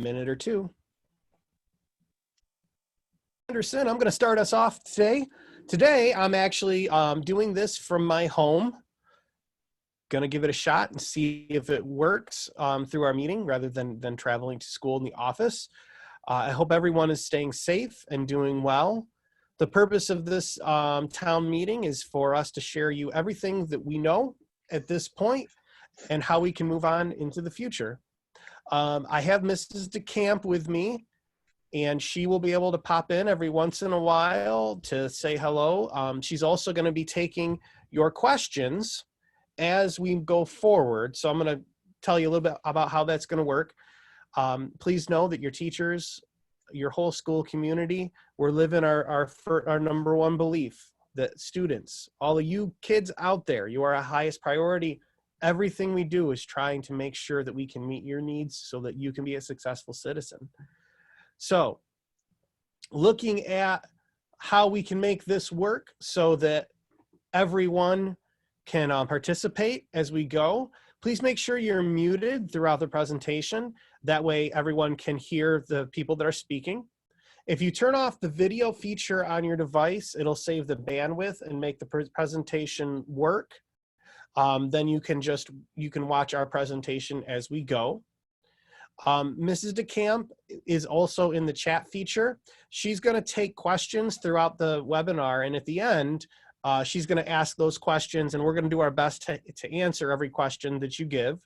minute or two. Anderson, I'm going to start us off today. Today, I'm actually doing this from my home. Going to give it a shot and see if it works through our meeting rather than traveling to school in the office. I hope everyone is staying safe and doing well. The purpose of this town meeting is for us to share you everything that we know at this point and how we can move on into the future. I have Mrs. DeCamp with me, and she will be able to pop in every once in a while to say hello. She's also going to be taking your questions as we go forward. So I'm going to tell you a little bit about how that's going to work. Please know that your teachers, your whole school community, we're living our number one belief that students, all of you kids out there, you are our highest priority. Everything we do is trying to make sure that we can meet your needs so that you can be a successful citizen. So looking at how we can make this work so that everyone can participate as we go, please make sure you're muted throughout the presentation. That way everyone can hear the people that are speaking. If you turn off the video feature on your device, it'll save the bandwidth and make the presentation work. Then you can watch our presentation as we go. Mrs. DeCamp is also in the chat feature. She's going to take questions throughout the webinar, and at the end, she's going to ask those questions, and we're going to do our best to answer every question that you give.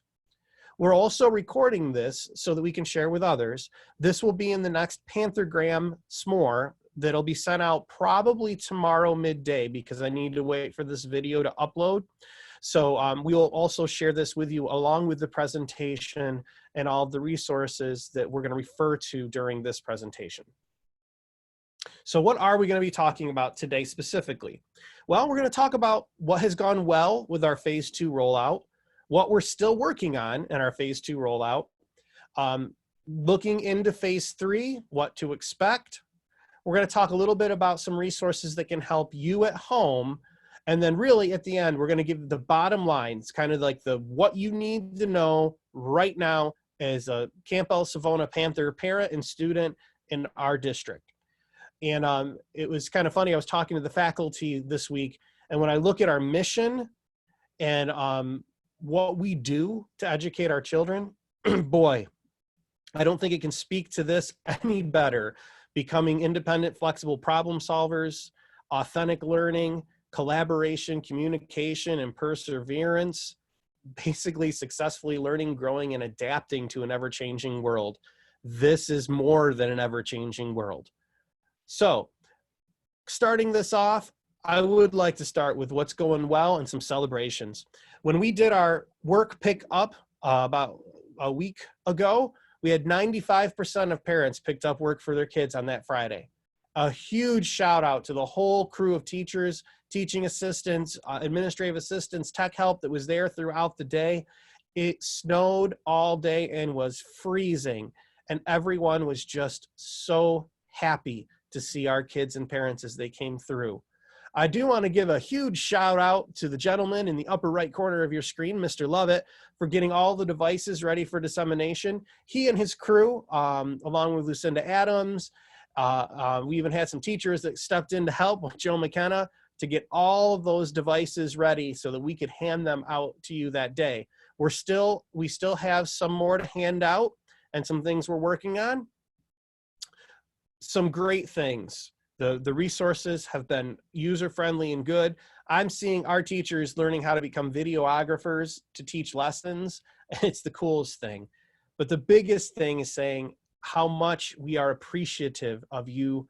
We're also recording this so that we can share with others. This will be in the next Panthergram S'more that'll be sent out probably tomorrow midday because I need to wait for this video to upload. So we will also share this with you along with the presentation and all of the resources that we're going to refer to during this presentation. So what are we going to be talking about today specifically? Well, we're going to talk about what has gone well with our phase 2 rollout, what we're still working on in our phase 2 rollout, looking into phase 3, what to expect. We're going to talk a little bit about some resources that can help you at home. And then really at the end, we're going to give the bottom line. It's kind of like what you need to know right now as a Camp El Savona Panther parent and student in our district. And it was kind of funny. I was talking to the faculty this week, and when I look at our mission and what we do to educate our children, boy, I don't think it can speak to this any better. Becoming independent, flexible problem solvers, authentic learning, collaboration, communication, and perseverance, basically successfully learning, growing, and adapting to an ever-changing world. This is more than an ever-changing world. So, starting this off, I would like to start with what's going well and some celebrations. When we did our work pick up about a week ago, we had 95% of parents picked up work for their kids on that Friday. A huge shout out to the whole crew of teachers, teaching assistants, administrative assistants, tech help that was there throughout the day. It snowed all day and was freezing, and everyone was just so happy to see our kids and parents as they came through. I do want to give a huge shout out to the gentleman in the upper right corner of your screen, Mr. Lovett, for getting all the devices ready for dissemination. He and his crew, along with Lucinda Adams, we even had some teachers that stepped in to help with Joe McKenna to get all of those devices ready so that we could hand them out to you that day. We still have some more to hand out and some things we're working on. Some great things. The resources have been user-friendly and good. I'm seeing our teachers learning how to become videographers to teach lessons. It's the coolest thing. But the biggest thing is saying how much we are appreciative of you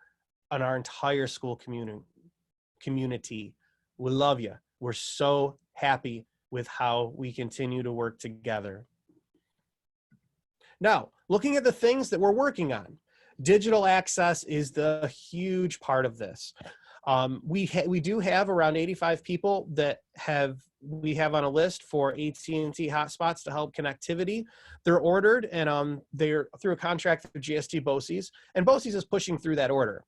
and our entire school community. We love you. We're so happy with how we continue to work together. Now, looking at the things that we're working on. Digital access is the huge part of this. We do have around 85 people that we have on a list for AT&T hotspots to help connectivity. They're ordered, and they're through a contract through GST BOCES, and BOCES is pushing through that order.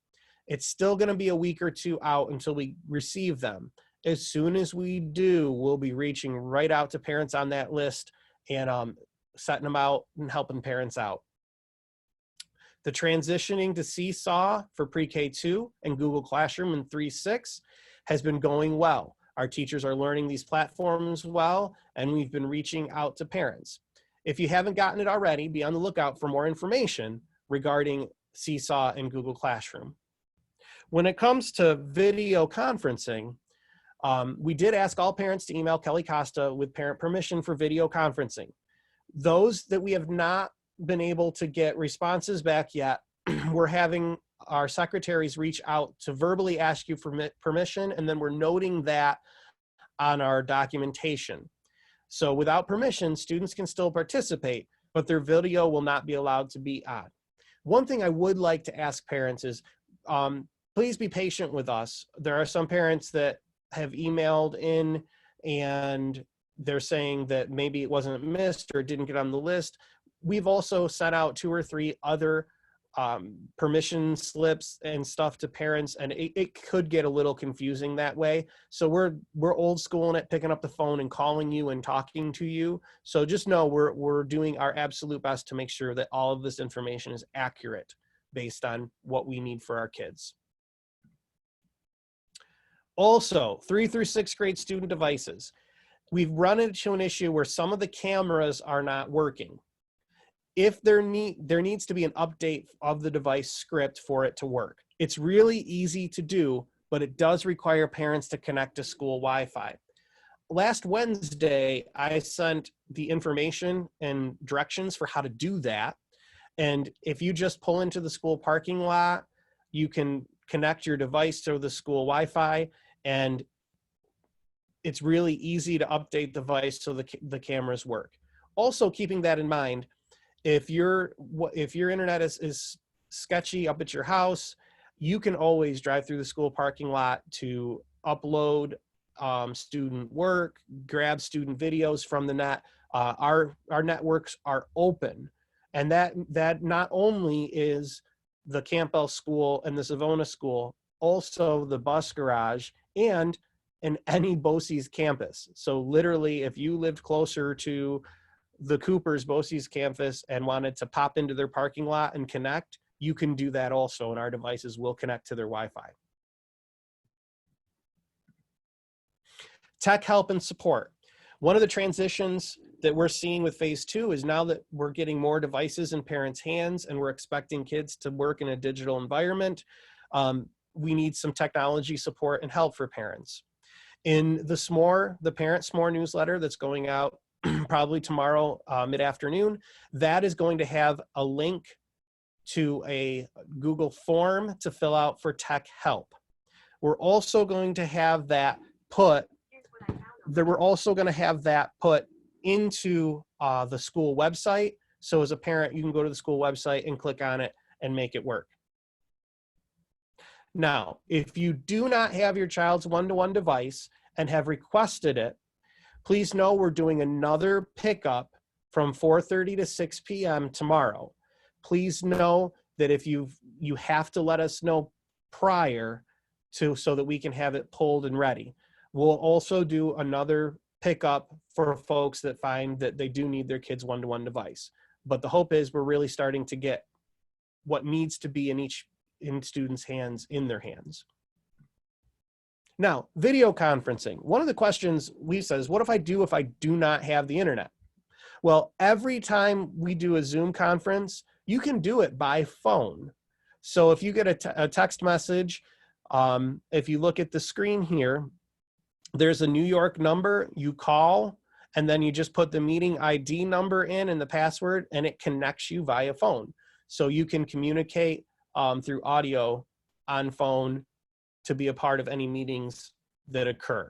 It's still going to be a week or two out until we receive them. As soon as we do, we'll be reaching right out to parents on that list and setting them out and helping parents out. The transitioning to Seesaw for pre-K2 and Google Classroom in 3.6 has been going well. Our teachers are learning these platforms well, and we've been reaching out to parents. If you haven't gotten it already, be on the lookout for more information regarding Seesaw and Google Classroom. When it comes to video conferencing, we did ask all parents to email Kelly Costa with parent permission for video conferencing. Those that we have not been able to get responses back yet, we're having our secretaries reach out to verbally ask you for permission, and then we're noting that on our documentation. So without permission, students can still participate, but their video will not be allowed to be on. One thing I would like to ask parents is, please be patient with us. There are some parents that have emailed in and they're saying that maybe it wasn't missed or didn't get on the list. We've also sent out 2 or 3 other permission slips and stuff to parents, and it could get a little confusing that way. So we're old school at picking up the phone and calling you and talking to you. So just know we're doing our absolute best to make sure that all of this information is accurate based on what we need for our kids. Also, 3 through 6th grade student devices. We've run into an issue where some of the cameras are not working. If there needs to be an update of the device script for it to work. It's really easy to do, but it does require parents to connect to school Wi-Fi. Last Wednesday, I sent the information and directions for how to do that. And if you just pull into the school parking lot, you can connect your device to the school Wi-Fi, and it's really easy to update the device so the cameras work. Also, keeping that in mind, if your internet is sketchy up at your house, you can always drive through the school parking lot to upload student work, grab student videos from the net. Our networks are open, and that not only is the Campbell School and the Savona School, also the bus garage and any BOCES campus. So literally, if you lived closer to the Cooper's BOCES campus and wanted to pop into their parking lot and connect, you can do that also, and our devices will connect to their Wi-Fi. Tech help and support. One of the transitions that we're seeing with phase 2 is now that we're getting more devices in parents' hands and we're expecting kids to work in a digital environment, we need some technology support and help for parents. In the Parent SMORE newsletter that's going out probably tomorrow mid-afternoon, that is going to have a link to a Google form to fill out for tech help. We're also going to have that put into the school website. So as a parent, you can go to the school website and click on it and make it work. Now, if you do not have your child's one-to-one device and have requested it, please know we're doing another pickup from 4:30 to 6 p.m. tomorrow. Please know that if you have to let us know prior so that we can have it pulled and ready. We'll also do another pickup for folks that find that they do need their kids' one-to-one device. But the hope is we're really starting to get what needs to be in students' hands in their hands. Now, video conferencing. One of the questions we said is, what if I do not have the internet? Well, every time we do a Zoom conference, you can do it by phone. So if you get a text message, if you look at the screen here, there's a New York number, you call, and then you just put the meeting ID number in and the password, and it connects you via phone. So you can communicate through audio on phone to be a part of any meetings that occur.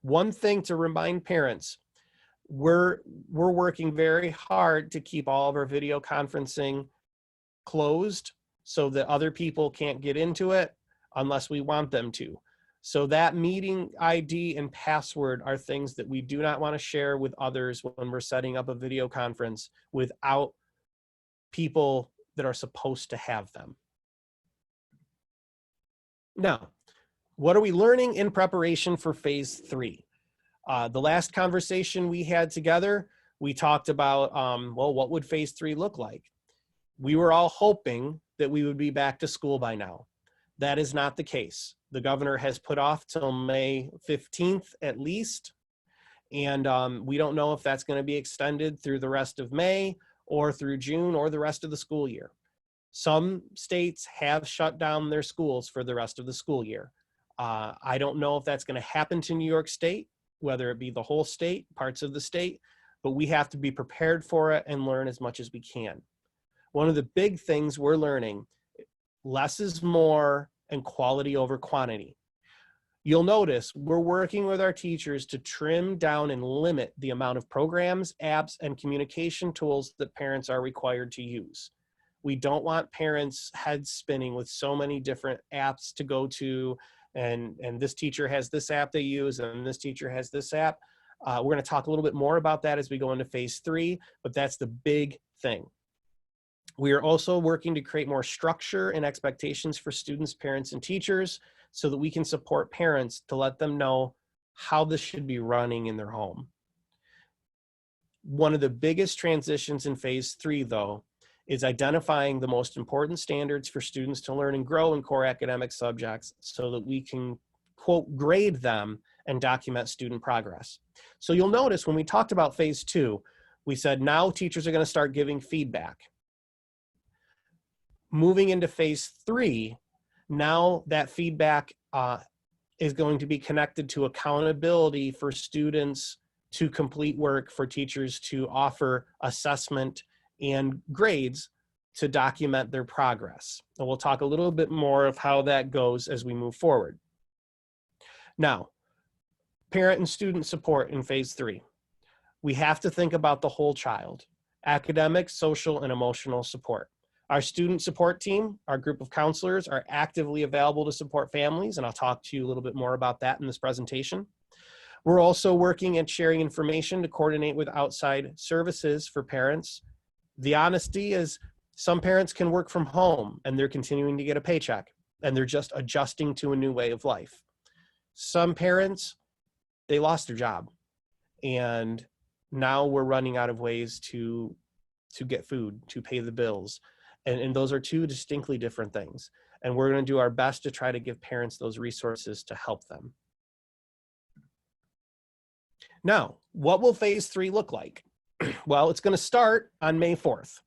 One thing to remind parents, we're working very hard to keep all of our video conferencing closed so that other people can't get into it unless we want them to. So that meeting ID and password are things that we do not want to share with others when we're setting up a video conference without people that are supposed to have them. Now, what are we learning in preparation for phase 3? The last conversation we had together, we talked about, well, what would phase 3 look like? We were all hoping that we would be back to school by now. That is not the case. The governor has put off till May 15th at least. And we don't know if that's going to be extended through the rest of May or through June or the rest of the school year. Some states have shut down their schools for the rest of the school year. I don't know if that's going to happen to New York State, whether it be the whole state, parts of the state, but we have to be prepared for it and learn as much as we can. One of the big things we're learning, less is more and quality over quantity. You'll notice we're working with our teachers to trim down and limit the amount of programs, apps, and communication tools that parents are required to use. We don't want parents' heads spinning with so many different apps to go to, and this teacher has this app they use, and this teacher has this app. We're going to talk a little bit more about that as we go into phase 3, but that's the big thing. We are also working to create more structure and expectations for students, parents, and teachers so that we can support parents to let them know how this should be running in their home. One of the biggest transitions in phase 3, though, is identifying the most important standards for students to learn and grow in core academic subjects so that we can, quote, grade them and document student progress. So you'll notice when we talked about phase 2, we said now teachers are going to start giving feedback. Moving into phase 3, now that feedback is going to be connected to accountability for students to complete work, for teachers to offer assessment and grades to document their progress. And we'll talk a little bit more of how that goes as we move forward. Now, parent and student support in phase 3. We have to think about the whole child: academic, social, and emotional support. Our student support team, our group of counselors, are actively available to support families, and I'll talk to you a little bit more about that in this presentation. We're also working at sharing information to coordinate with outside services for parents. The honesty is some parents can work from home and they're continuing to get a paycheck and they're just adjusting to a new way of life. Some parents, they lost their job and now we're running out of ways to get food, to pay the bills. And those are two distinctly different things. And we're going to do our best to try to give parents those resources to help them. Now, what will phase 3 look like? Well, it's going to start on May 4th.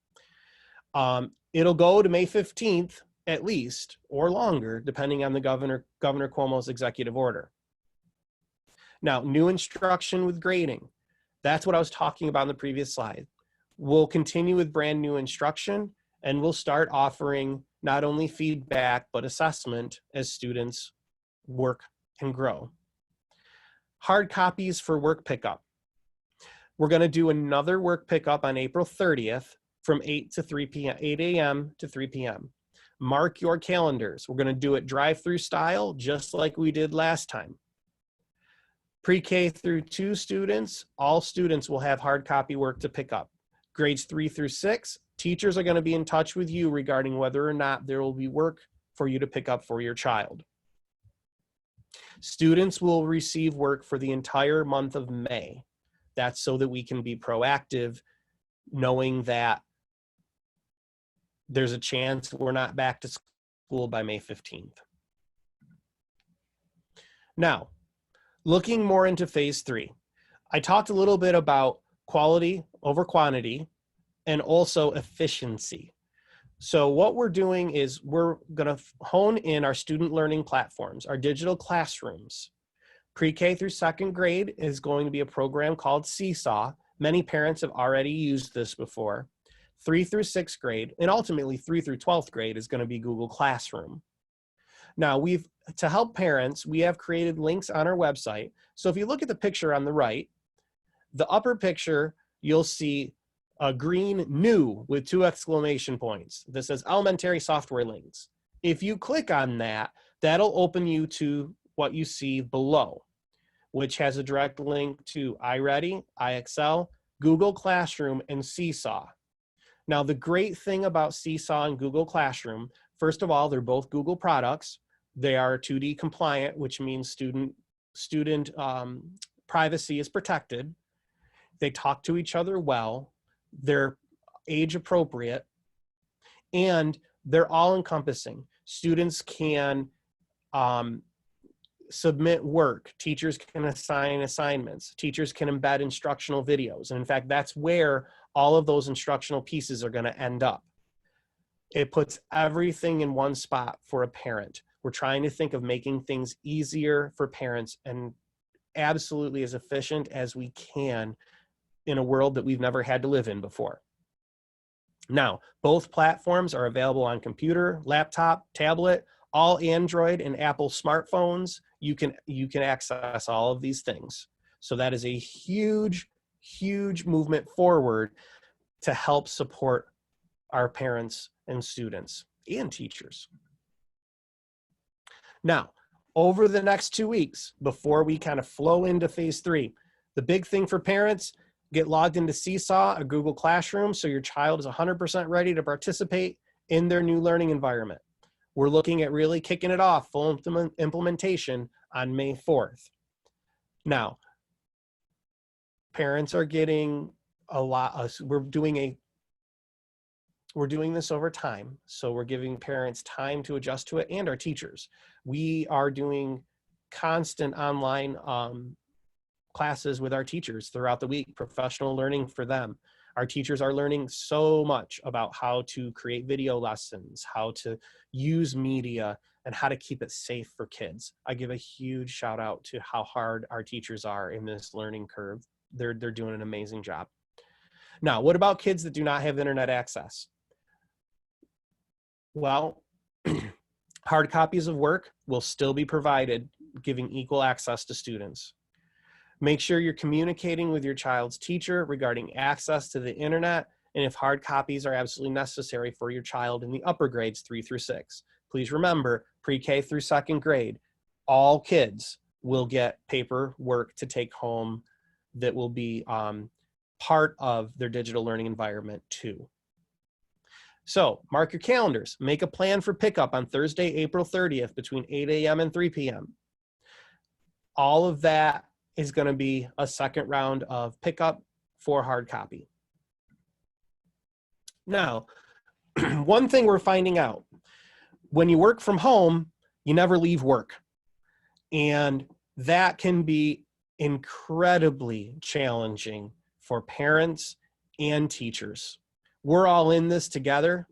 It'll go to May 15th at least, or longer, depending on the Governor Cuomo's executive order. Now, new instruction with grading. That's what I was talking about in the previous slide. We'll continue with brand new instruction, and we'll start offering not only feedback, but assessment as students work and grow. Hard copies for work pickup. We're going to do another work pickup on April 30th from 8 a.m. to 3 p.m. Mark your calendars. We're going to do it drive-through style, just like we did last time. Pre-K through 2 students, all students will have hard copy work to pick up. Grades 3 through 6, teachers are going to be in touch with you regarding whether or not there will be work for you to pick up for your child. Students will receive work for the entire month of May. That's so that we can be proactive, knowing that there's a chance we're not back to school by May 15th. Now, looking more into phase 3, I talked a little bit about quality over quantity and also efficiency. So what we're doing is we're going to hone in our student learning platforms, our digital classrooms. Pre-K through 2nd grade is going to be a program called Seesaw. Many parents have already used this before. 3 through 6th grade, and ultimately 3 through 12th grade is going to be Google Classroom. Now, to help parents, we have created links on our website. So if you look at the picture on the right, the upper picture, you'll see a green new with 2 exclamation points that says elementary software links. If you click on that, that'll open you to what you see below, which has a direct link to iReady, iExcel, Google Classroom, and Seesaw. Now, the great thing about Seesaw and Google Classroom, first of all, they're both Google products. They are 2D compliant, which means student privacy is protected. They talk to each other well. They're age appropriate. And they're all encompassing. Students can submit work. Teachers can assign assignments. Teachers can embed instructional videos. And in fact, that's where all of those instructional pieces are going to end up. It puts everything in one spot for a parent. We're trying to think of making things easier for parents and absolutely as efficient as we can in a world that we've never had to live in before. Now, both platforms are available on computer, laptop, tablet, all Android and Apple smartphones. You can access all of these things. So that is a huge, huge movement forward to help support our parents and students and teachers. Now, over the next 2 weeks, before we kind of flow into phase 3, the big thing for parents, get logged into Seesaw, a Google Classroom, so your child is 100% ready to participate in their new learning environment. We're looking at really kicking it off, full implementation on May 4th. Now, parents are getting a lot, we're doing this over time. So we're giving parents time to adjust to it, and our teachers. We are doing constant online classes with our teachers throughout the week, professional learning for them. Our teachers are learning so much about how to create video lessons, how to use media, and how to keep it safe for kids. I give a huge shout out to how hard our teachers are in this learning curve. They're doing an amazing job. Now, what about kids that do not have internet access? Well, hard copies of work will still be provided, giving equal access to students. Make sure you're communicating with your child's teacher regarding access to the internet, and if hard copies are absolutely necessary for your child in the upper grades 3 through 6. Please remember, pre-K through 2nd grade, all kids will get paper work to take home that will be part of their digital learning environment too. So mark your calendars. Make a plan for pickup on Thursday, April 30th between 8 a.m. and 3 p.m. All of that is going to be a second round of pickup for hard copy. Now, one thing we're finding out, when you work from home, you never leave work. And that can be incredibly challenging for parents and teachers. We're all in this together,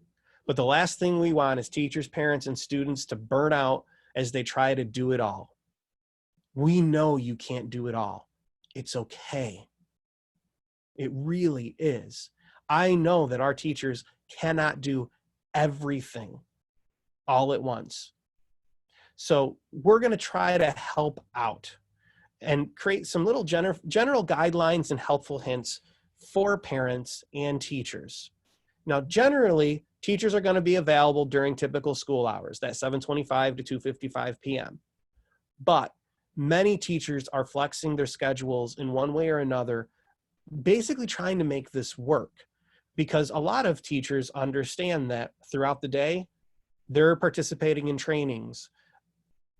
but the last thing we want is teachers, parents, and students to burn out as they try to do it all. We know you can't do it all. It's okay. It really is. I know that our teachers cannot do everything all at once. So we're going to try to help out and create some little general guidelines and helpful hints for parents and teachers. Now, generally, teachers are going to be available during typical school hours, that 7:25 to 2:55 p.m. But many teachers are flexing their schedules in one way or another, basically trying to make this work, because a lot of teachers understand that throughout the day, they're participating in trainings.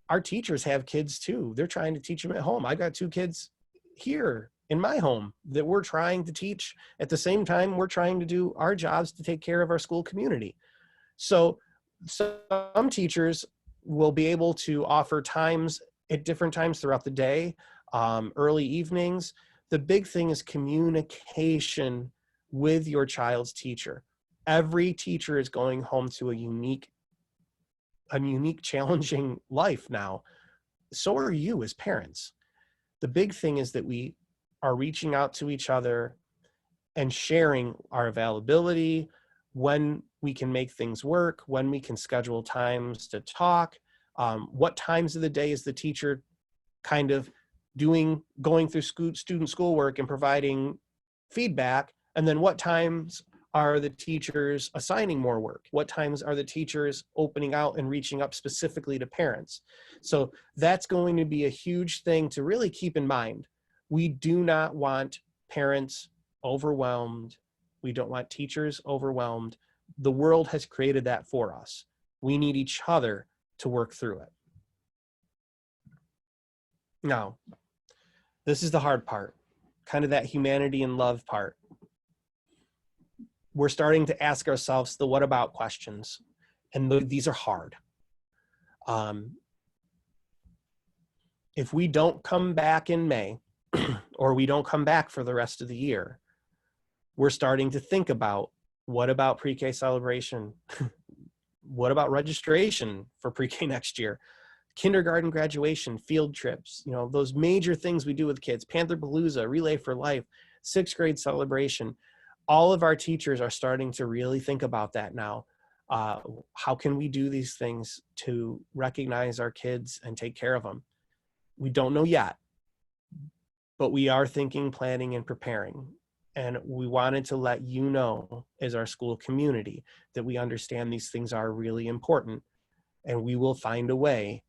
Our teachers have kids too. They're trying to teach them at home. I've got 2 kids here in my home that we're trying to teach. At the same time, we're trying to do our jobs to take care of our school community. So some teachers will be able to offer times at different times throughout the day, early evenings. The big thing is communication with your child's teacher. Every teacher is going home to a unique, challenging life now. So are you as parents. The big thing is that we are reaching out to each other and sharing our availability, when we can make things work, when we can schedule times to talk, what times of the day is the teacher kind of going through student schoolwork and providing feedback, and then what times are the teachers assigning more work? What times are the teachers opening out and reaching up specifically to parents? So that's going to be a huge thing to really keep in mind. We do not want parents overwhelmed. We don't want teachers overwhelmed. The world has created that for us. We need each other to work through it. Now, this is the hard part, kind of that humanity and love part. we're starting to ask ourselves the what about questions. And these are hard. If we don't come back in May, or we don't come back for the rest of the year, we're starting to think about, what about pre-K celebration? What about registration for pre-K next year? Kindergarten graduation, field trips, those major things we do with kids, Panther Palooza, Relay for Life, 6th grade celebration. All of our teachers are starting to really think about that now. How can we do these things to recognize our kids and take care of them? We don't know yet, but we are thinking, planning, and preparing. And we wanted to let you know, as our school community, that we understand these things are really important, and we will find a way.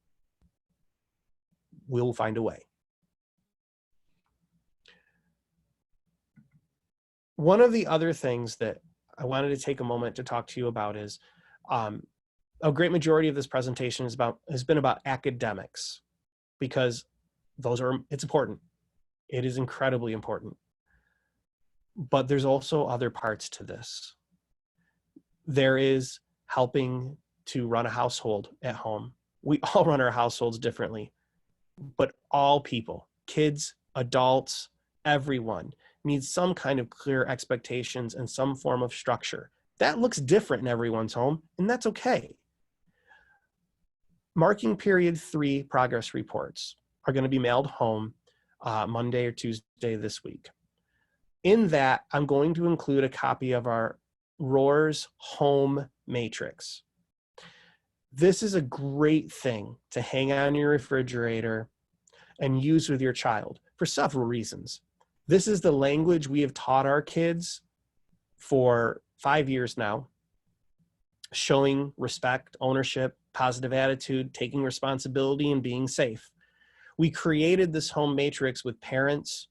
We'll find a way. One of the other things that I wanted to take a moment to talk to you about is a great majority of this presentation has been about academics, because it's important. It is incredibly important. But there's also other parts to this. There is helping to run a household at home. We all run our households differently, but all people, kids, adults, everyone needs some kind of clear expectations and some form of structure. That looks different in everyone's home, and that's okay. Marking period 3 progress reports are going to be mailed home Monday or Tuesday this week. In that, I'm going to include a copy of our Roars Home Matrix. This is a great thing to hang on your refrigerator and use with your child for several reasons. This is the language we have taught our kids for 5 years now, showing respect, ownership, positive attitude, taking responsibility, and being safe. We created this home matrix with parents,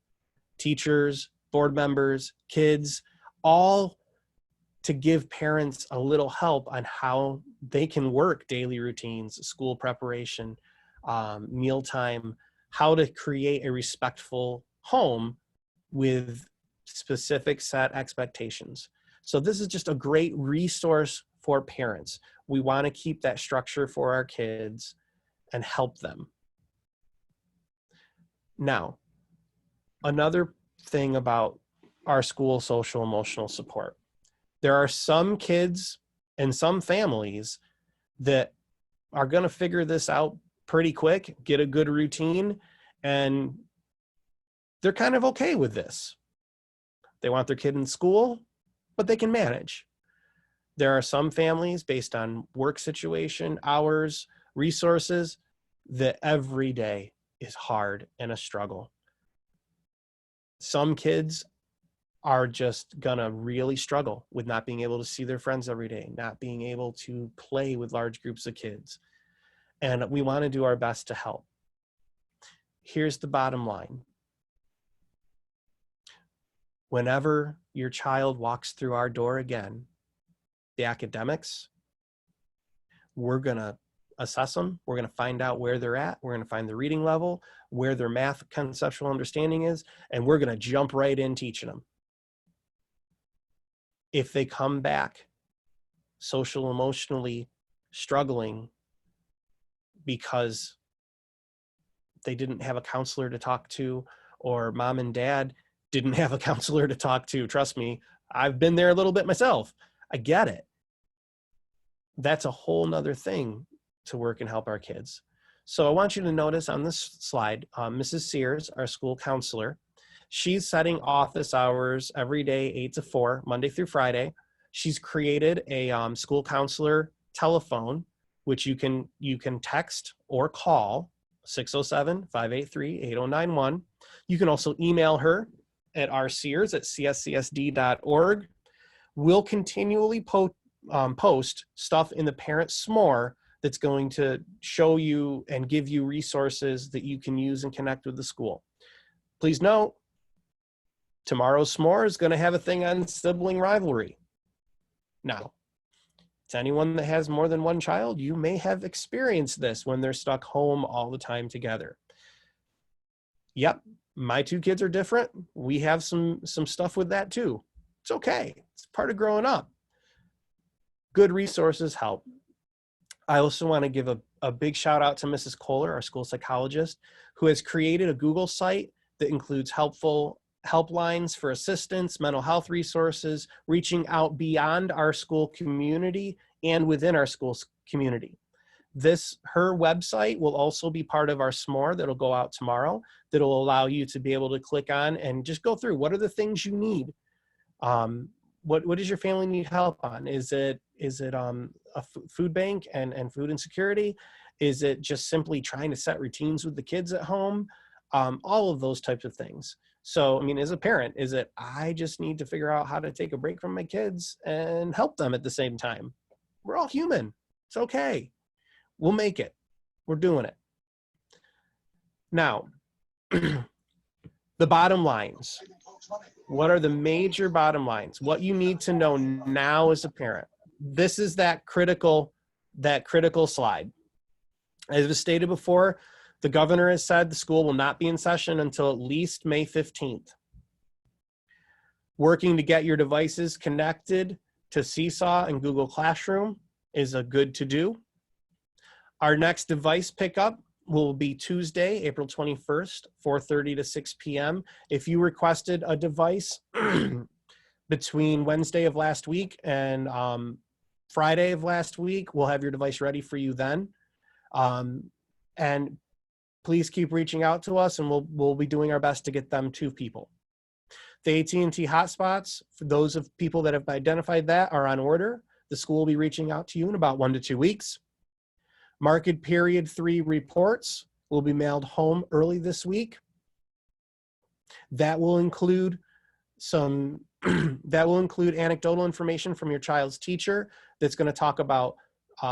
teachers, board members, kids, all to give parents a little help on how they can work daily routines, school preparation, mealtime, how to create a respectful home with specific set expectations. So this is just a great resource for parents. We want to keep that structure for our kids and help them. Now, another thing about our school social emotional support. There are some kids and some families that are going to figure this out pretty quick, get a good routine, and they're kind of okay with this. They want their kid in school, but they can manage. There are some families, based on work situation, hours, resources, that every day is hard and a struggle. Some kids are just gonna really struggle with not being able to see their friends every day, not being able to play with large groups of kids. And we wanna do our best to help. Here's the bottom line. Whenever your child walks through our door again, the academics, we're gonna assess them. We're gonna find out where they're at. We're gonna find the reading level, where their math conceptual understanding is, and we're gonna jump right in teaching them. If they come back social emotionally struggling because they didn't have a counselor to talk to, or mom and dad didn't have a counselor to talk to, trust me, I've been there a little bit myself. I get it. That's a whole nother thing to work and help our kids. So I want you to notice on this slide, Mrs. Sears, our school counselor, she's setting office hours every day, 8 to 4, Monday through Friday. She's created a school counselor telephone, which you can text or call, 607-583-8091. You can also email her at rsears@cscsd.org. We'll continually post stuff in the Parent S'more that's going to show you and give you resources that you can use and connect with the school. Please note, tomorrow's S'more is going to have a thing on sibling rivalry. Now, to anyone that has more than one child, you may have experienced this when they're stuck home all the time together. Yep, my 2 kids are different. We have some stuff with that too. It's okay. It's part of growing up. Good resources help. I also want to give a big shout out to Mrs. Kohler, our school psychologist, who has created a Google site that includes helpful helplines for assistance, mental health resources, reaching out beyond our school community and within our school community. Her website will also be part of our s'more that'll go out tomorrow, that'll allow you to be able to click on and just go through what are the things you need. What does your family need help on? Is it a food bank and food insecurity? Is it just simply trying to set routines with the kids at home? All of those types of things. So, I mean, as a parent, is it I just need to figure out how to take a break from my kids and help them at the same time? We're all human. It's okay. We'll make it. We're doing it. Now, the bottom lines. What are the major bottom lines? What you need to know now as a parent. This is that critical slide. As was stated before, the governor has said the school will not be in session until at least May 15th. Working to get your devices connected to Seesaw and Google Classroom is a good to do. Our next device pickup will be Tuesday, April 21st, 4:30 to 6 p.m. If you requested a device between Wednesday of last week and Friday of last week, we'll have your device ready for you then. And please keep reaching out to us, and we'll be doing our best to get them to people. The AT&T hotspots, for those of people that have identified that, are on order. The school will be reaching out to you in about 1 to 2 weeks. Market period 3 reports will be mailed home early this week. That will include anecdotal information from your child's teacher that's going to talk about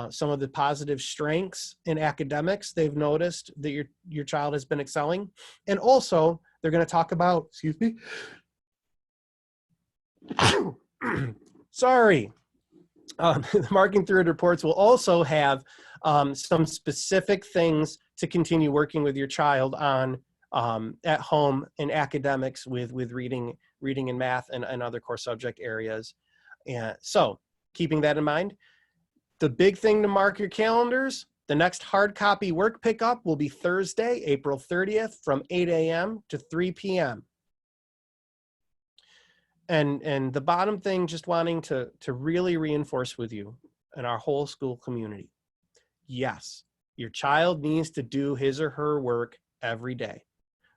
some of the positive strengths in academics they've noticed that your child has been excelling. And also, they're going to talk about, excuse me, sorry. The marking through reports will also have some specific things to continue working with your child on at home in academics with reading and math and other core subject areas. And so keeping that in mind, the big thing to mark your calendars, the next hard copy work pickup will be Thursday, April 30th from 8 a.m. to 3 p.m. And the bottom thing, just wanting to really reinforce with you and our whole school community. Yes, your child needs to do his or her work every day.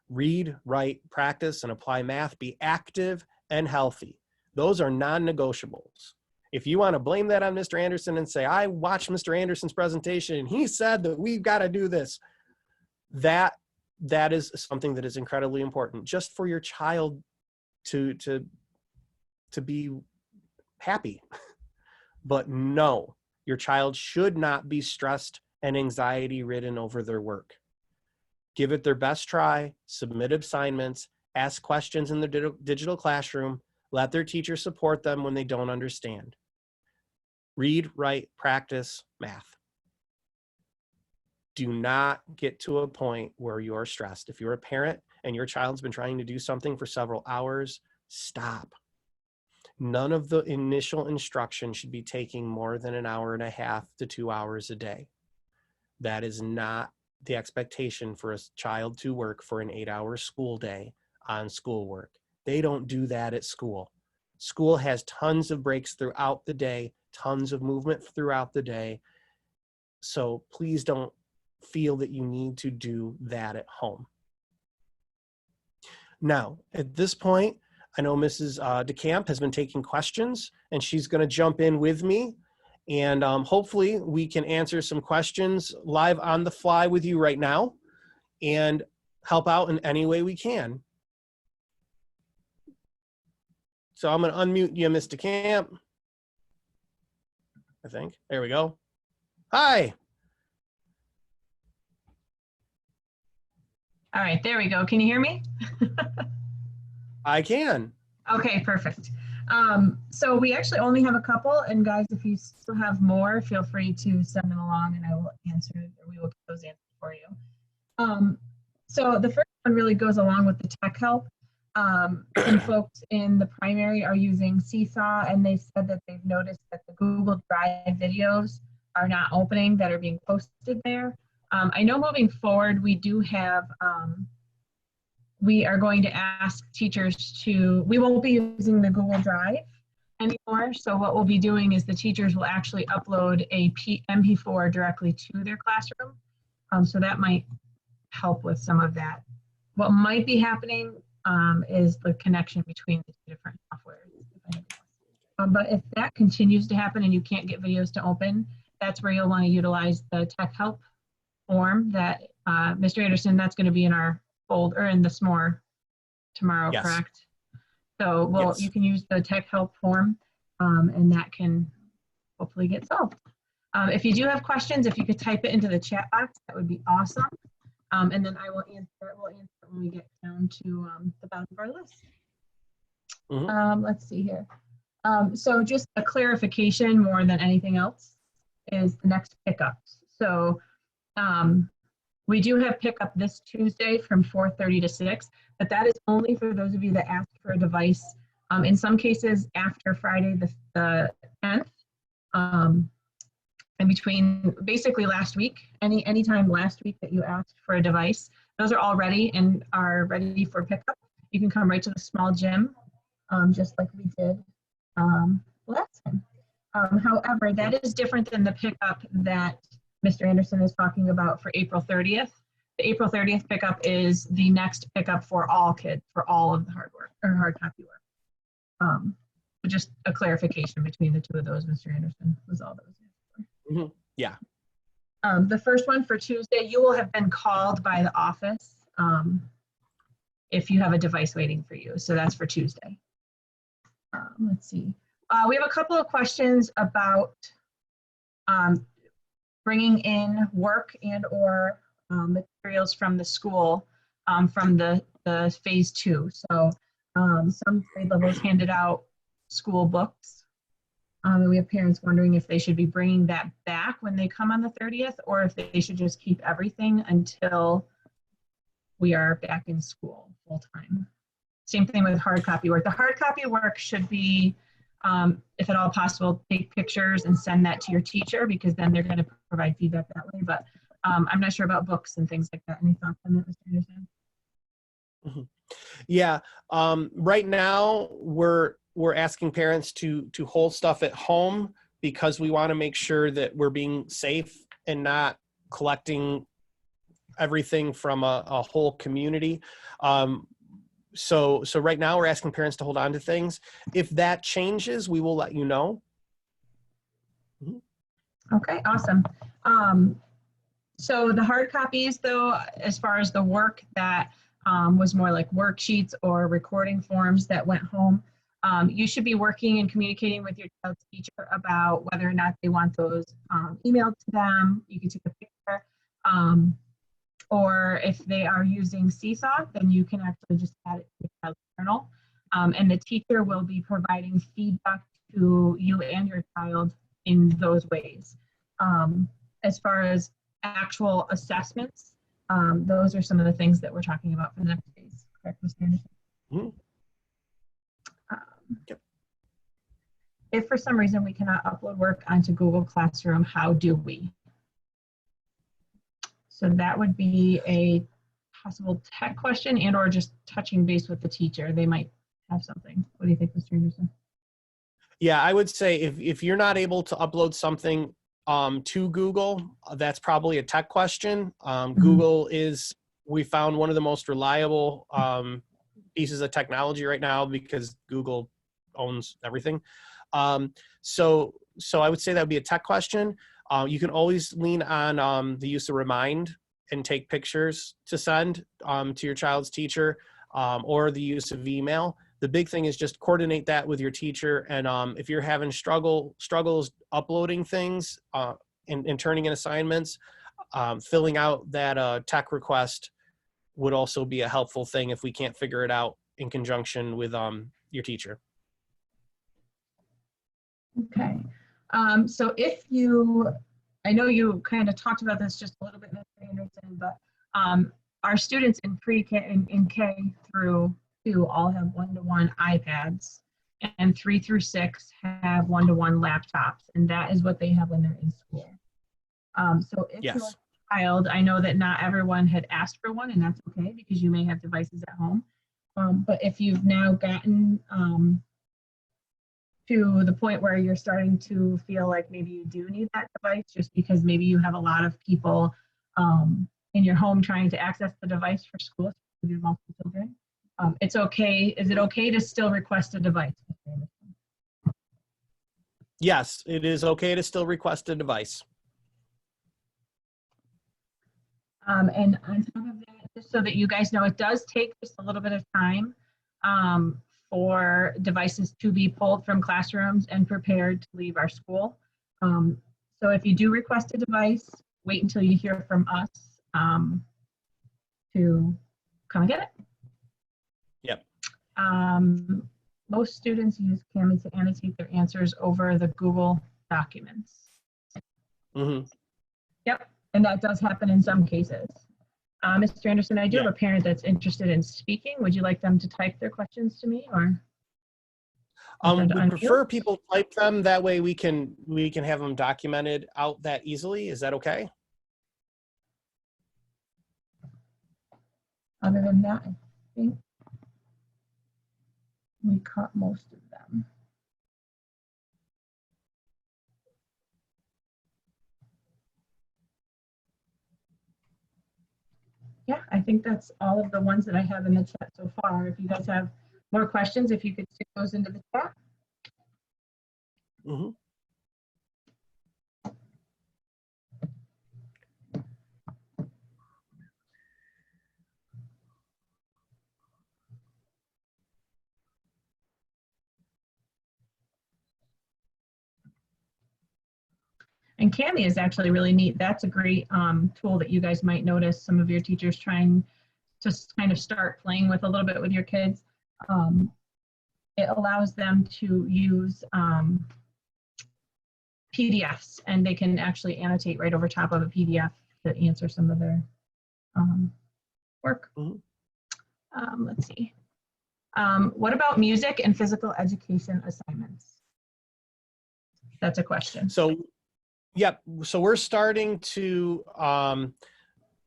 Read, write, practice, and apply math. Be active and healthy. Those are non-negotiables. If you want to blame that on Mr. Anderson and say, I watched Mr. Anderson's presentation and he said that we've got to do this, that is something that is incredibly important just for your child to be happy. But no, your child should not be stressed and anxiety ridden over their work. Give it their best try, submit assignments, ask questions in the digital classroom, let their teacher support them when they don't understand. Read, write, practice, math. Do not get to a point where you're stressed. If you're a parent and your child's been trying to do something for several hours, stop. None of the initial instruction should be taking more than 1.5 hours to 2 hours a day. That is not the expectation for a child to work for an 8-hour school day on schoolwork. They don't do that at school. School has tons of breaks throughout the day, tons of movement throughout the day. So please don't feel that you need to do that at home. Now, at this point, I know Mrs. DeCamp has been taking questions, and she's going to jump in with me. And hopefully we can answer some questions live on the fly with you right now and help out in any way we can. So I'm going to unmute you, Ms. DeCamp. I think. There we go. Hi. All right, there we go. Can you hear me? I can. Okay, perfect. So we actually only have a couple, and guys, if you still have more, feel free to send them along and I will answer, or we will get those answers for you. So the first one really goes along with the tech help. Some folks in the primary are using Seesaw, and they said that they've noticed that the Google Drive videos are not opening that are being posted there. I know moving forward, we do have, we are going to ask teachers we won't be using the Google Drive anymore. So what we'll be doing is the teachers will actually upload a MP4 directly to their classroom. So that might help with some of that. What might be happening is the connection between the two different softwares. But if that continues to happen and you can't get videos to open, that's where you'll want to utilize the tech help form that Mr. Anderson, that's going to be in our folder, or in the SMORE tomorrow, Yes. correct? So Yes. you can use the tech help form, and that can hopefully get solved. If you do have questions, if you could type it into the chat box, that would be awesome. And then we'll answer it when we get down to the bottom of our list. Let's see here. So just a clarification more than anything else is the next pickups. So we do have pickup this Tuesday from 4:30 to 6, but that is only for those of you that asked for a device. In some cases after Friday the 10th, and between basically last week, anytime last week that you asked for a device, those are all ready and are ready for pickup. You can come right to the small gym, just like we did last time. However, that is different than the pickup that Mr. Anderson is talking about for April 30th. The April 30th pickup is the next pickup for all kids, for all of the hard copy work. But just a clarification between the two of those, Mr. Anderson, was all that was for. Yeah. The first one for Tuesday, you will have been called by the office if you have a device waiting for you. So that's for Tuesday. Let's see. We have a couple of questions about bringing in work and or materials from the school from the phase 2. So some grade levels handed out school books. We have parents wondering if they should be bringing that back when they come on the 30th, or if they should just keep everything until we are back in school full time. Same thing with hard copy work. The hard copy work should be, if at all possible, take pictures and send that to your teacher, because then they're going to provide feedback that way. But I'm not sure about books and things like that. Any thoughts on that, Mr. Anderson? Yeah. Right now, we're asking parents to hold stuff at home because we want to make sure that we're being safe and not collecting everything from a whole community. So right now we're asking parents to hold on to things. If that changes, we will let you know. Okay, awesome. So the hard copies, though, as far as the work that was more like worksheets or recording forms that went home, you should be working and communicating with your child's teacher about whether or not they want those emailed to them. You can take a picture. Or if they are using Seesaw, then you can actually just add it to the child's journal. And the teacher will be providing feedback to you and your child in those ways. As far as actual assessments, those are some of the things that we're talking about for the next phase. Correct, Mr. Anderson? Yep. If for some reason we cannot upload work onto Google Classroom, how do we? So that would be a possible tech question and or just touching base with the teacher. They might have something. What do you think, Mr. Anderson? Yeah, I would say if you're not able to upload something to Google, that's probably a tech question. Google is, we found, one of the most reliable pieces of technology right now because Google owns everything. So I would say that would be a tech question. You can always lean on the use of Remind and take pictures to send to your child's teacher, or the use of email. The big thing is just coordinate that with your teacher. And if you're having struggles uploading things and turning in assignments, filling out that tech request would also be a helpful thing if we can't figure it out in conjunction with your teacher. Okay. So if you, I know you kind of talked about this just a little bit, Mr. Anderson, but our students in pre-K, in K through 2 all have one-to-one iPads, and 3 through 6 have one-to-one laptops, and that is what they have when they're in school. So if your Yes. child, I know that not everyone had asked for one, and that's okay because you may have devices at home. But if you've now gotten to the point where you're starting to feel like maybe you do need that device just because maybe you have a lot of people in your home trying to access the device for school, with your multiple children, it's okay. Is it okay to still request a device? Yes, it is okay to still request a device. And on top of that, just so that you guys know, it does take just a little bit of time for devices to be pulled from classrooms and prepared to leave our school. So if you do request a device, wait until you hear from us to come and get it. Yep. Most students use Cami to annotate their answers over the Google documents. Mm-hmm. Yep, and that does happen in some cases. Mr. Anderson, I do have a parent that's interested in speaking. Would you like them to type their questions to me, or? We prefer people type them. That way we can have them documented out that easily. Is that okay? Other than that, I think we caught most of them. Yeah, I think that's all of the ones that I have in the chat so far. If you guys have more questions, if you could stick those into the chat. Mm-hmm. And Cami is actually really neat. That's a great tool that you guys might notice some of your teachers trying to kind of start playing with a little bit with your kids. It allows them to use PDFs, and they can actually annotate right over top of a PDF to answer some of their work. Mm-hmm. Let's see. What about music and physical education assignments? That's a question. So, yep. So we're starting to,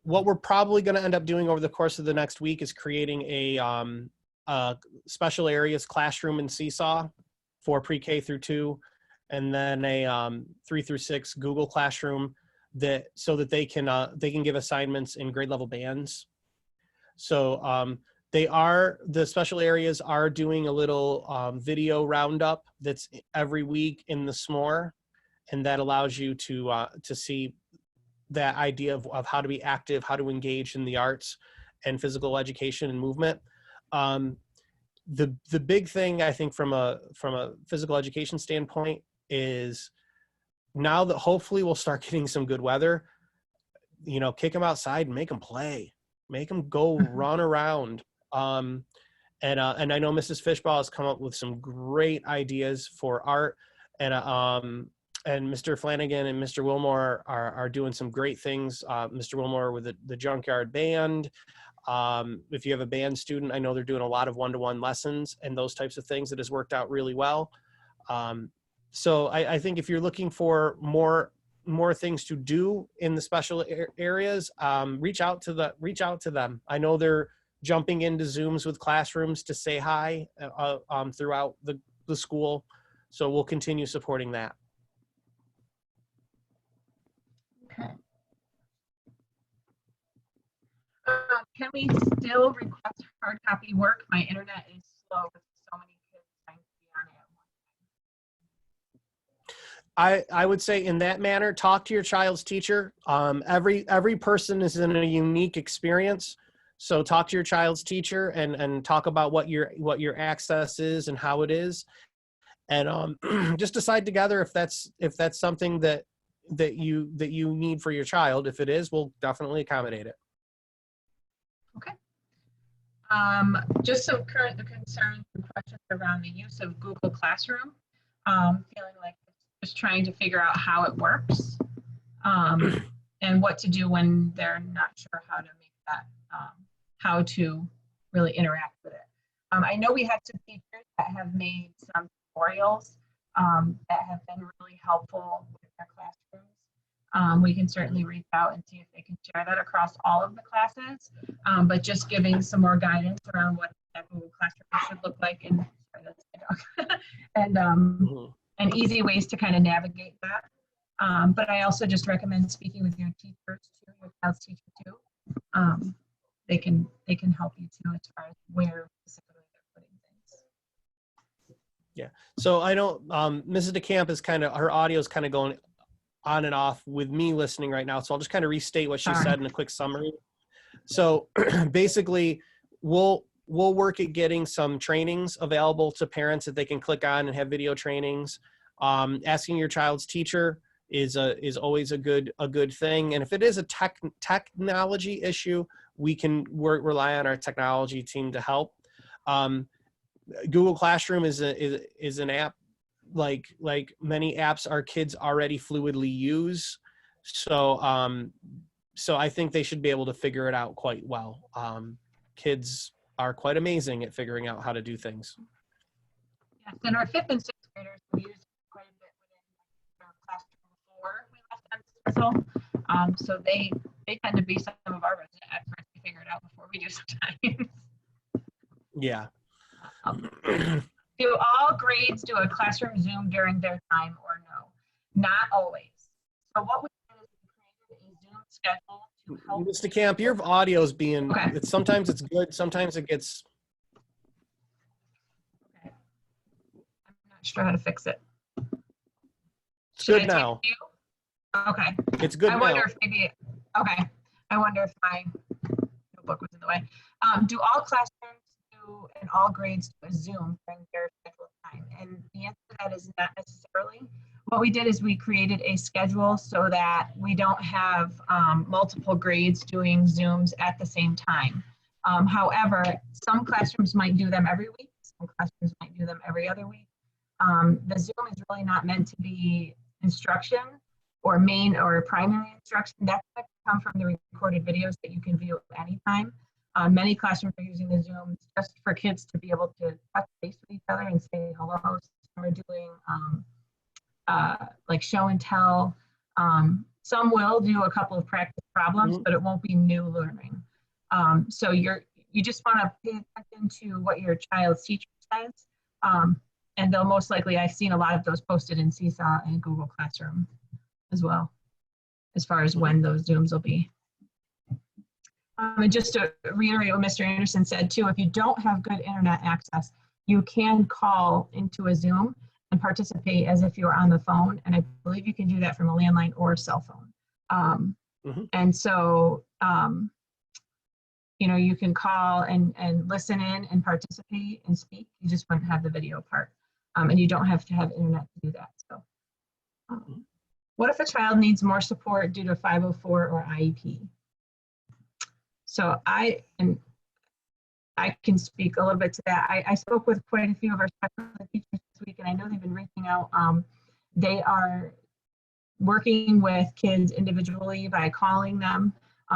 what we're probably going to end up doing over the course of the next week is creating a special areas classroom in Seesaw for pre-K through 2, and then a 3 through 6 Google Classroom so that they can give assignments in grade level bands. So the special areas are doing a little video roundup that's every week in the SMORE, and that allows you to see that idea of how to be active, how to engage in the arts and physical education and movement. The big thing I think from a physical education standpoint is now that hopefully we'll start getting some good weather, kick them outside and make them play, make them go run around. And I know Mrs. Fishbaugh has come up with some great ideas for art, and Mr. Flanagan and Mr. Wilmore are doing some great things. Mr. Wilmore with the Junkyard Band. If you have a band student, I know they're doing a lot of one-to-one lessons and those types of things that has worked out really well. So I think if you're looking for more things to do in the special areas, reach out to them. I know they're jumping into Zooms with classrooms to say hi throughout the school. So we'll continue supporting that. Okay. Can we still request hard copy work? My internet is slow with so many kids trying to be on it at one time. I would say in that manner, talk to your child's teacher. Every person is in a unique experience. So talk to your child's teacher and talk about what your access is and how it is. And just decide together if that's something that you need for your child. If it is, we'll definitely accommodate it. Okay. Just some current concerns and questions around the use of Google Classroom. Feeling like just trying to figure out how it works and what to do when they're not sure how to make that, how to really interact with it. I know we have some teachers that have made some tutorials that have been really helpful with their classrooms. We can certainly reach out and see if they can share that across all of the classes, but just giving some more guidance around what that Google Classroom should look like, and sorry, that's my dog. And easy ways to kind of navigate that. But I also just recommend speaking with your teachers too, your child's teacher too. They can help you too as far as where specifically they're putting things. Yeah. So I know Mrs. DeCamp is her audio is kind of going on and off with me listening right now. So I'll just kind of restate what she said in a quick summary. So basically, we'll work at getting some trainings available to parents that they can click on and have video trainings. Asking your child's teacher is always a good thing. And if it is a technology issue, we can rely on our technology team to help. Google Classroom is an app like many apps our kids already fluidly use. So I think they should be able to figure it out quite well. Kids are quite amazing at figuring out how to do things. Yes, and our 5th and 6th graders we use quite a bit within our classroom before we left on dismissal. So they tend to be some of our resident experts to figure it out before we do sometimes. Yeah. Do all grades do a classroom Zoom during their time or no? Not always. So what we did is we created a Zoom schedule to help. Mr. Camp, your audio is being, okay. Sometimes it's good, sometimes it gets. Okay. I'm not sure how to fix it. It's good now. Okay. It's good now. I wonder if maybe, okay. I wonder if my notebook was in the way. Do all classrooms and all grades do a Zoom during their scheduled time? And the answer to that is not necessarily. What we did is we created a schedule so that we don't have multiple grades doing Zooms at the same time. However, some classrooms might do them every week. Some classrooms might do them every other week. The Zoom is really not meant to be instruction or main or primary instruction. That's going to come from the recorded videos that you can view anytime. Many classrooms are using the Zoom just for kids to be able to touch base with each other and say hello. Some are doing like show and tell. Some will do a couple of practice problems, but it won't be new learning. So you just want to pay attention to what your child's teacher says. And they'll most likely, I've seen a lot of those posted in Seesaw and Google Classroom as well, as far as when those Zooms will be. And just to reiterate what Mr. Anderson said too, if you don't have good internet access, you can call into a Zoom and participate as if you were on the phone. And I believe you can do that from a landline or a cell phone. And so, you know, you can call and listen in and participate and speak. You just wouldn't have the video part. And you don't have to have internet to do that. So what if a child needs more support due to 504 or IEP? So I can speak a little bit to that. I spoke with quite a few of our special ed teachers this week, and I know they've been reaching out. They are working with kids individually by calling them.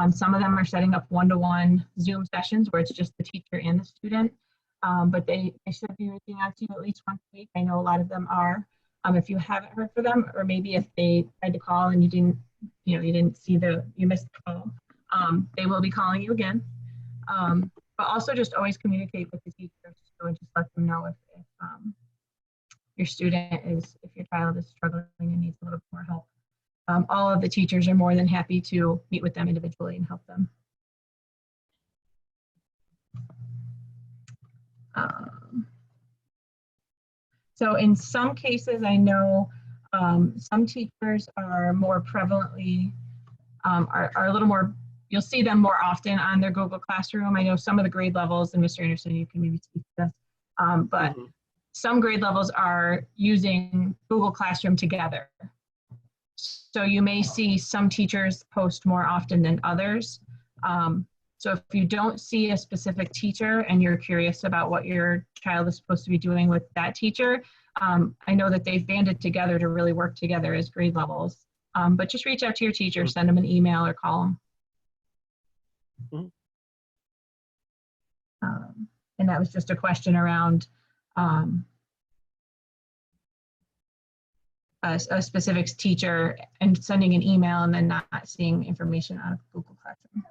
Some of them are setting up one-to-one Zoom sessions where it's just the teacher and the student. But they should be reaching out to you at least once a week. I know a lot of them are. If you haven't heard from them, or maybe if they tried to call and you missed the call, they will be calling you again. But also just always communicate with the teachers and just let them know if your child is struggling and needs a little more help. All of the teachers are more than happy to meet with them individually and help them. So in some cases, I know some teachers are more prevalently, are a little more, you'll see them more often on their Google Classroom. I know some of the grade levels, and Mr. Anderson, you can maybe speak to this, but some grade levels are using Google Classroom together. So you may see some teachers post more often than others. So if you don't see a specific teacher and you're curious about what your child is supposed to be doing with that teacher, I know that they've banded together to really work together as grade levels. But just reach out to your teacher, send them an email or call them. And that was just a question around a specific teacher and sending an email and then not seeing information out of Google Classroom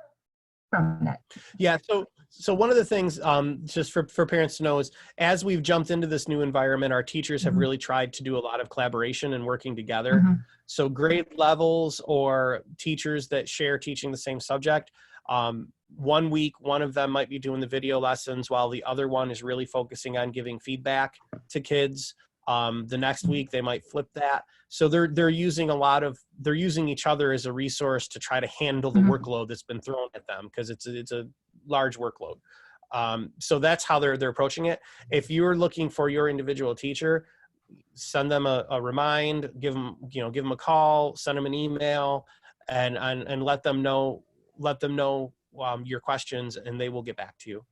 from that. Yeah, so one of the things just for parents to know is, as we've jumped into this new environment, our teachers have really tried to do a lot of collaboration and working together. So grade levels or teachers that share teaching the same subject, 1 week, one of them might be doing the video lessons while the other one is really focusing on giving feedback to kids. The next week they might flip that. So they're using they're using each other as a resource to try to handle the workload that's been thrown at them, because it's a large workload. So that's how they're approaching it. If you're looking for your individual teacher, send them a remind, give them a call, send them an email, and let them know your questions, and they will get back to you.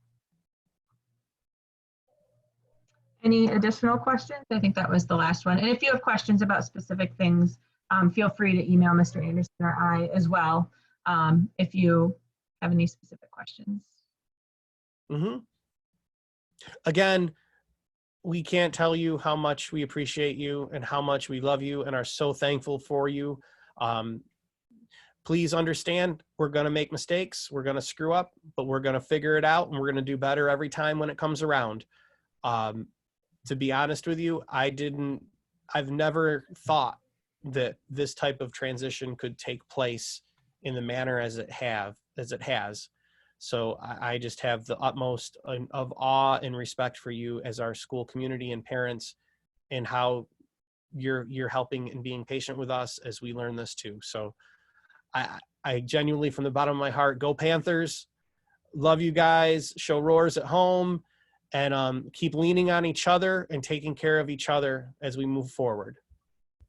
Any additional questions? I think that was the last one. And if you have questions about specific things, feel free to email Mr. Anderson or I as well, if you have any specific questions. Again, we can't tell you how much we appreciate you and how much we love you and are so thankful for you. Please understand, we're going to make mistakes. We're going to screw up, but we're going to figure it out, and we're going to do better every time when it comes around. To be honest with you, I've never thought that this type of transition could take place in the manner as it has. So I just have the utmost of awe and respect for you as our school community and parents, and how you're helping and being patient with us as we learn this too. So I genuinely, from the bottom of my heart, go Panthers. Love you guys. Show roars at home. And keep leaning on each other and taking care of each other as we move forward.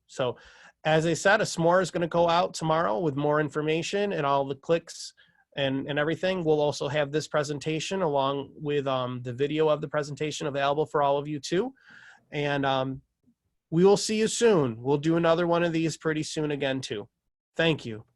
So, as I said, a s'more is going to go out tomorrow with more information and all the clicks and everything. We'll also have this presentation along with the video of the presentation available for all of you too. And we will see you soon. We'll do another one of these pretty soon again too. Thank you.